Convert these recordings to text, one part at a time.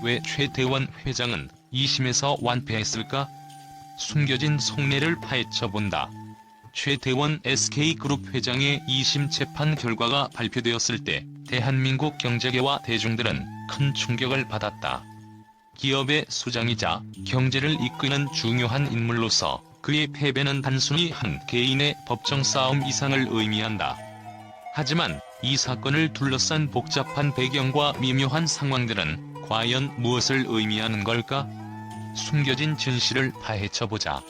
왜 최태원 회장은 2심에서 완패했을까? 숨겨진 속내를 파헤쳐본다. 최태원 SK그룹 회장의 2심 재판 결과가 발표되었을 때 대한민국 경제계와 대중들은 큰 충격을 받았다. 기업의 수장이자 경제를 이끄는 중요한 인물로서 그의 패배는 단순히 한 개인의 법정 싸움 이상을 의미한다. 하지만 이 사건을 둘러싼 복잡한 배경과 미묘한 상황들은 과연 무엇을 의미하는 걸까? 숨겨진 진실을 파헤쳐보자.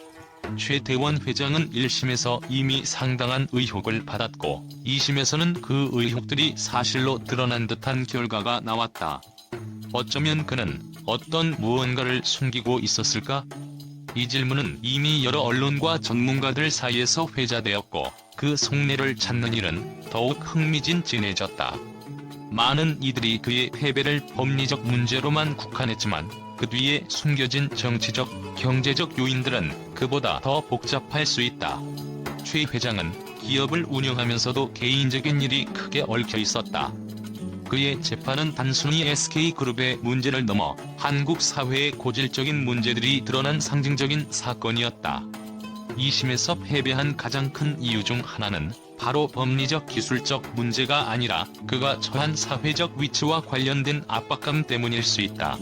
최태원 회장은 1심에서 이미 상당한 의혹을 받았고 2심에서는 그 의혹들이 사실로 드러난 듯한 결과가 나왔다. 어쩌면 그는 어떤 무언가를 숨기고 있었을까? 이 질문은 이미 여러 언론과 전문가들 사이에서 회자되었고 그 속내를 찾는 일은 더욱 흥미진진해졌다. 많은 이들이 그의 패배를 법리적 문제로만 국한했지만 그 뒤에 숨겨진 정치적, 경제적 요인들은 그보다 더 복잡할 수 있다. 최 회장은 기업을 운영하면서도 개인적인 일이 크게 얽혀 있었다. 그의 재판은 단순히 SK그룹의 문제를 넘어 한국 사회의 고질적인 문제들이 드러난 상징적인 사건이었다. 2심에서 패배한 가장 큰 이유 중 하나는 바로 법리적 기술적 문제가 아니라 그가 처한 사회적 위치와 관련된 압박감 때문일 수 있다.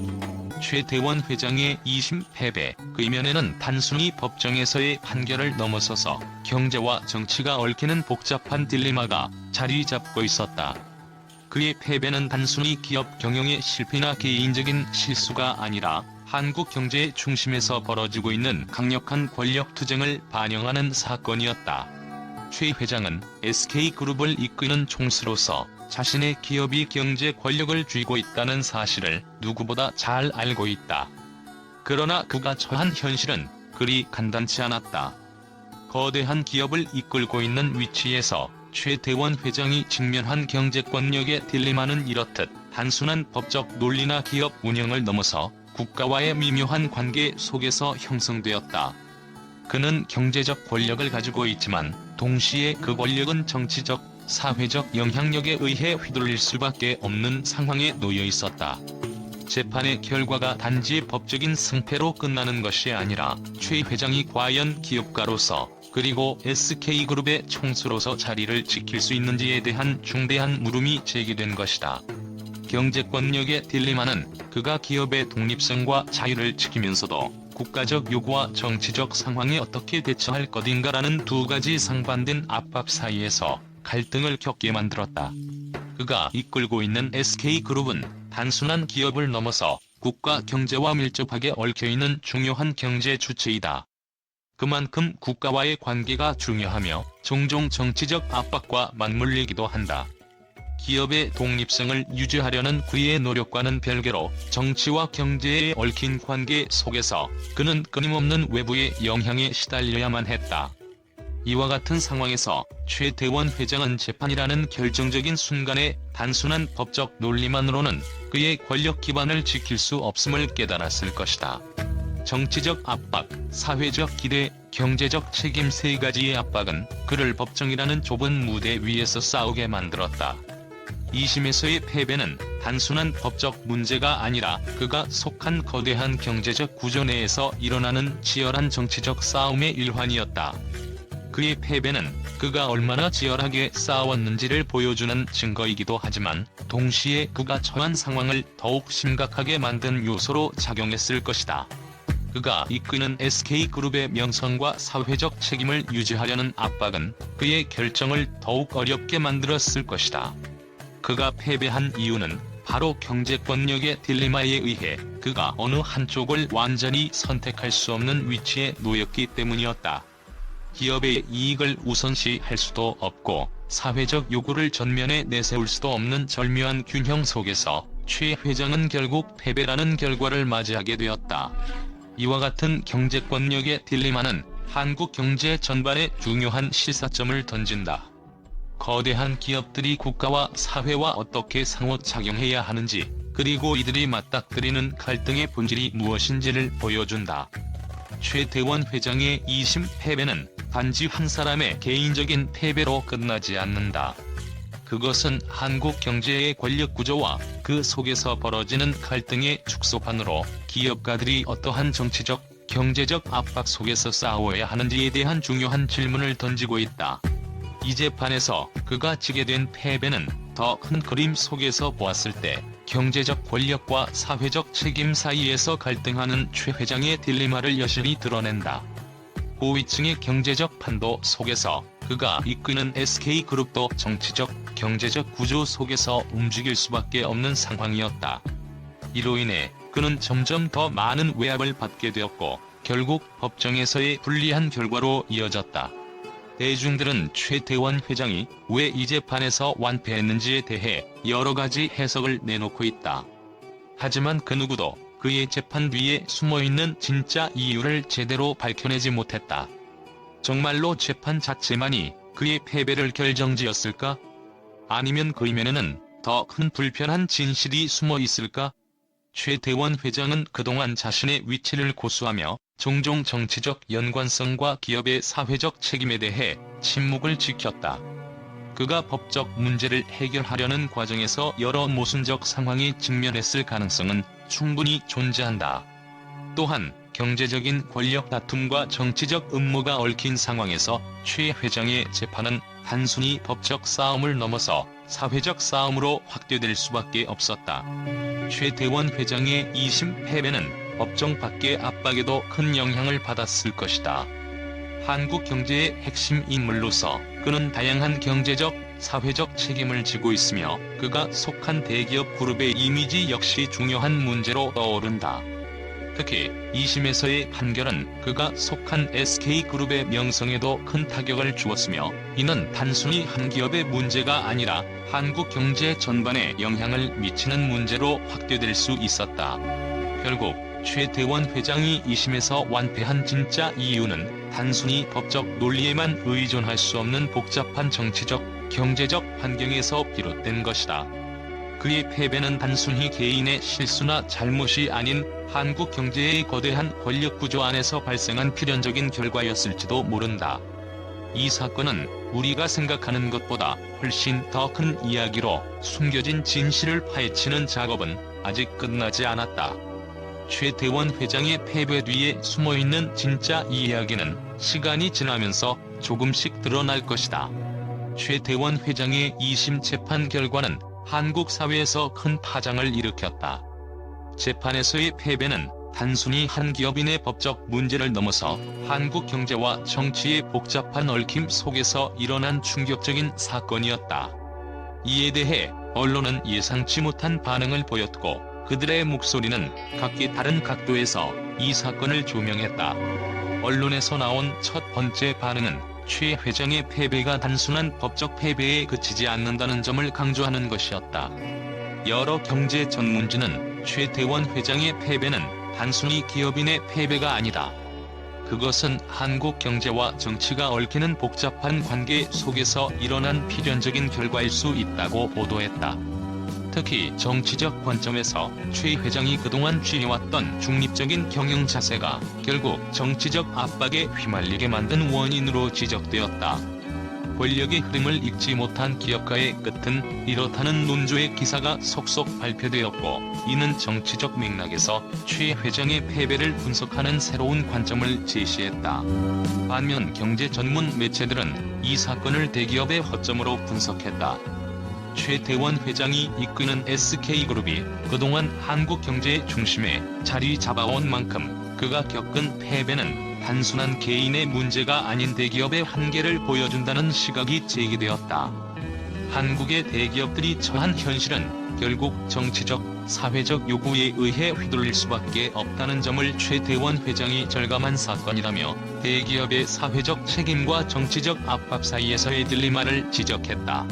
최태원 회장의 2심 패배, 그 이면에는 단순히 법정에서의 판결을 넘어서서 경제와 정치가 얽히는 복잡한 딜레마가 자리 잡고 있었다. 그의 패배는 단순히 기업 경영의 실패나 개인적인 실수가 아니라 한국 경제의 중심에서 벌어지고 있는 강력한 권력 투쟁을 반영하는 사건이었다. 최 회장은 SK그룹을 이끄는 총수로서 자신의 기업이 경제 권력을 쥐고 있다는 사실을 누구보다 잘 알고 있다. 그러나 그가 처한 현실은 그리 간단치 않았다. 거대한 기업을 이끌고 있는 위치에서 최태원 회장이 직면한 경제권력의 딜레마는 이렇듯 단순한 법적 논리나 기업 운영을 넘어서 국가와의 미묘한 관계 속에서 형성되었다. 그는 경제적 권력을 가지고 있지만 동시에 그 권력은 정치적, 사회적 영향력에 의해 휘둘릴 수밖에 없는 상황에 놓여 있었다. 재판의 결과가 단지 법적인 승패로 끝나는 것이 아니라 최 회장이 과연 기업가로서 그리고 SK그룹의 총수로서 자리를 지킬 수 있는지에 대한 중대한 물음이 제기된 것이다. 경제권력의 딜레마는 그가 기업의 독립성과 자유를 지키면서도 국가적 요구와 정치적 상황에 어떻게 대처할 것인가라는 두 가지 상반된 압박 사이에서 갈등을 겪게 만들었다. 그가 이끌고 있는 SK그룹은 단순한 기업을 넘어서 국가 경제와 밀접하게 얽혀있는 중요한 경제 주체이다. 그만큼 국가와의 관계가 중요하며 종종 정치적 압박과 맞물리기도 한다. 기업의 독립성을 유지하려는 그의 노력과는 별개로 정치와 경제에 얽힌 관계 속에서 그는 끊임없는 외부의 영향에 시달려야만 했다. 이와 같은 상황에서 최태원 회장은 재판이라는 결정적인 순간에 단순한 법적 논리만으로는 그의 권력 기반을 지킬 수 없음을 깨달았을 것이다. 정치적 압박, 사회적 기대, 경제적 책임 세 가지의 압박은 그를 법정이라는 좁은 무대 위에서 싸우게 만들었다. 2심에서의 패배는 단순한 법적 문제가 아니라 그가 속한 거대한 경제적 구조 내에서 일어나는 치열한 정치적 싸움의 일환이었다. 그의 패배는 그가 얼마나 치열하게 싸웠는지를 보여주는 증거이기도 하지만 동시에 그가 처한 상황을 더욱 심각하게 만든 요소로 작용했을 것이다. 그가 이끄는 SK그룹의 명성과 사회적 책임을 유지하려는 압박은 그의 결정을 더욱 어렵게 만들었을 것이다. 그가 패배한 이유는 바로 경제권력의 딜레마에 의해 그가 어느 한쪽을 완전히 선택할 수 없는 위치에 놓였기 때문이었다. 기업의 이익을 우선시할 수도 없고 사회적 요구를 전면에 내세울 수도 없는 절묘한 균형 속에서 최 회장은 결국 패배라는 결과를 맞이하게 되었다. 이와 같은 경제권력의 딜레마는 한국 경제 전반에 중요한 시사점을 던진다. 거대한 기업들이 국가와 사회와 어떻게 상호작용해야 하는지, 그리고 이들이 맞닥뜨리는 갈등의 본질이 무엇인지를 보여준다. 최태원 회장의 2심 패배는 단지 한 사람의 개인적인 패배로 끝나지 않는다. 그것은 한국 경제의 권력 구조와 그 속에서 벌어지는 갈등의 축소판으로 기업가들이 어떠한 정치적, 경제적 압박 속에서 싸워야 하는지에 대한 중요한 질문을 던지고 있다. 이 재판에서 그가 지게 된 패배는 더 큰 그림 속에서 보았을 때 경제적 권력과 사회적 책임 사이에서 갈등하는 최 회장의 딜레마를 여실히 드러낸다. 고위층의 경제적 판도 속에서 그가 이끄는 SK그룹도 정치적, 경제적 구조 속에서 움직일 수밖에 없는 상황이었다. 이로 인해 그는 점점 더 많은 외압을 받게 되었고 결국 법정에서의 불리한 결과로 이어졌다. 대중들은 최태원 회장이 왜 이 재판에서 완패했는지에 대해 여러 가지 해석을 내놓고 있다. 하지만 그 누구도 그의 재판 뒤에 숨어있는 진짜 이유를 제대로 밝혀내지 못했다. 정말로 재판 자체만이 그의 패배를 결정지었을까? 아니면 그 이면에는 더 큰 불편한 진실이 숨어 있을까? 최태원 회장은 그동안 자신의 위치를 고수하며 종종 정치적 연관성과 기업의 사회적 책임에 대해 침묵을 지켰다. 그가 법적 문제를 해결하려는 과정에서 여러 모순적 상황에 직면했을 가능성은 충분히 존재한다. 또한 경제적인 권력 다툼과 정치적 음모가 얽힌 상황에서 최 회장의 재판은 단순히 법적 싸움을 넘어서 사회적 싸움으로 확대될 수밖에 없었다. 최태원 회장의 2심 패배는 법정 밖의 압박에도 큰 영향을 받았을 것이다. 한국 경제의 핵심 인물로서 그는 다양한 경제적, 사회적 책임을 지고 있으며 그가 속한 대기업 그룹의 이미지 역시 중요한 문제로 떠오른다. 특히 2심에서의 판결은 그가 속한 SK그룹의 명성에도 큰 타격을 주었으며 이는 단순히 한 기업의 문제가 아니라 한국 경제 전반에 영향을 미치는 문제로 확대될 수 있었다. 결국 최태원 회장이 2심에서 완패한 진짜 이유는 단순히 법적 논리에만 의존할 수 없는 복잡한 정치적, 경제적 환경에서 비롯된 것이다. 그의 패배는 단순히 개인의 실수나 잘못이 아닌 한국 경제의 거대한 권력 구조 안에서 발생한 필연적인 결과였을지도 모른다. 이 사건은 우리가 생각하는 것보다 훨씬 더 큰 이야기로 숨겨진 진실을 파헤치는 작업은 아직 끝나지 않았다. 최태원 회장의 패배 뒤에 숨어있는 진짜 이야기는 시간이 지나면서 조금씩 드러날 것이다. 최태원 회장의 2심 재판 결과는 한국 사회에서 큰 파장을 일으켰다. 재판에서의 패배는 단순히 한 기업인의 법적 문제를 넘어서 한국 경제와 정치의 복잡한 얽힘 속에서 일어난 충격적인 사건이었다. 이에 대해 언론은 예상치 못한 반응을 보였고 그들의 목소리는 각기 다른 각도에서 이 사건을 조명했다. 언론에서 나온 첫 번째 반응은 최 회장의 패배가 단순한 법적 패배에 그치지 않는다는 점을 강조하는 것이었다. 여러 경제 전문지는 최태원 회장의 패배는 단순히 기업인의 패배가 아니다. 그것은 한국 경제와 정치가 얽히는 복잡한 관계 속에서 일어난 필연적인 결과일 수 있다고 보도했다. 특히 정치적 관점에서 최 회장이 그동안 취해왔던 중립적인 경영 자세가 결국 정치적 압박에 휘말리게 만든 원인으로 지적되었다. 권력의 흐름을 읽지 못한 기업가의 끝은 이렇다는 논조의 기사가 속속 발표되었고 이는 정치적 맥락에서 최 회장의 패배를 분석하는 새로운 관점을 제시했다. 반면 경제 전문 매체들은 이 사건을 대기업의 허점으로 분석했다. 최태원 회장이 이끄는 SK그룹이 그동안 한국 경제의 중심에 자리 잡아온 만큼 그가 겪은 패배는 단순한 개인의 문제가 아닌 대기업의 한계를 보여준다는 시각이 제기되었다. 한국의 대기업들이 처한 현실은 결국 정치적, 사회적 요구에 의해 휘둘릴 수밖에 없다는 점을 최태원 회장이 절감한 사건이라며 대기업의 사회적 책임과 정치적 압박 사이에서의 딜레마를 지적했다.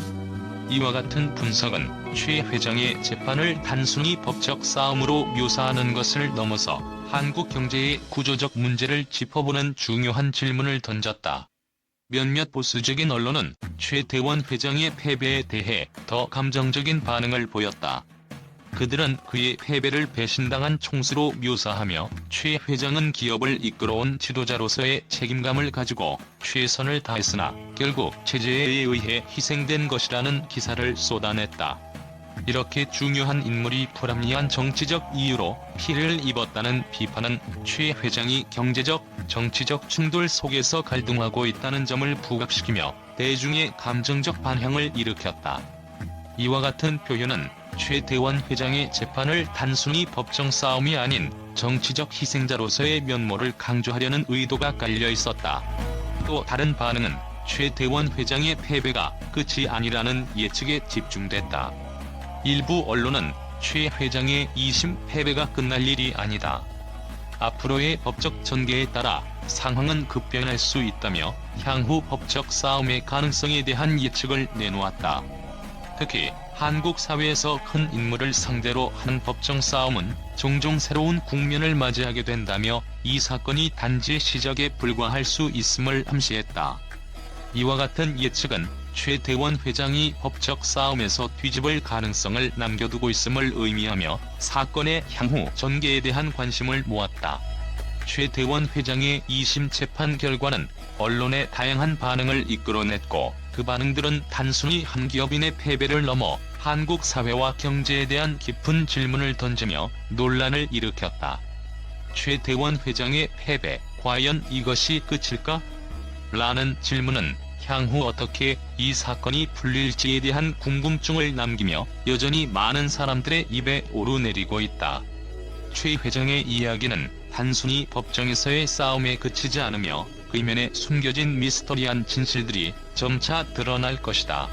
이와 같은 분석은 최 회장의 재판을 단순히 법적 싸움으로 묘사하는 것을 넘어서 한국 경제의 구조적 문제를 짚어보는 중요한 질문을 던졌다. 몇몇 보수적인 언론은 최태원 회장의 패배에 대해 더 감정적인 반응을 보였다. 그들은 그의 패배를 배신당한 총수로 묘사하며 최 회장은 기업을 이끌어온 지도자로서의 책임감을 가지고 최선을 다했으나 결국 체제에 의해 희생된 것이라는 기사를 쏟아냈다. 이렇게 중요한 인물이 불합리한 정치적 이유로 피해를 입었다는 비판은 최 회장이 경제적, 정치적 충돌 속에서 갈등하고 있다는 점을 부각시키며 대중의 감정적 반향을 일으켰다. 이와 같은 표현은 최태원 회장의 재판을 단순히 법정 싸움이 아닌 정치적 희생자로서의 면모를 강조하려는 의도가 깔려 있었다. 또 다른 반응은 최태원 회장의 패배가 끝이 아니라는 예측에 집중됐다. 일부 언론은 최 회장의 2심 패배가 끝날 일이 아니다. 앞으로의 법적 전개에 따라 상황은 급변할 수 있다며 향후 법적 싸움의 가능성에 대한 예측을 내놓았다. 특히 한국 사회에서 큰 인물을 상대로 하는 법정 싸움은 종종 새로운 국면을 맞이하게 된다며 이 사건이 단지 시작에 불과할 수 있음을 암시했다. 이와 같은 예측은 최태원 회장이 법적 싸움에서 뒤집을 가능성을 남겨두고 있음을 의미하며 사건의 향후 전개에 대한 관심을 모았다. 최태원 회장의 2심 재판 결과는 언론의 다양한 반응을 이끌어냈고 그 반응들은 단순히 한 기업인의 패배를 넘어 한국 사회와 경제에 대한 깊은 질문을 던지며 논란을 일으켰다. 최태원 회장의 패배, 과연 이것이 끝일까? 라는 질문은 향후 어떻게 이 사건이 풀릴지에 대한 궁금증을 남기며 여전히 많은 사람들의 입에 오르내리고 있다. 최 회장의 이야기는 단순히 법정에서의 싸움에 그치지 않으며 그 이면에 숨겨진 미스터리한 진실들이 점차 드러날 것이다.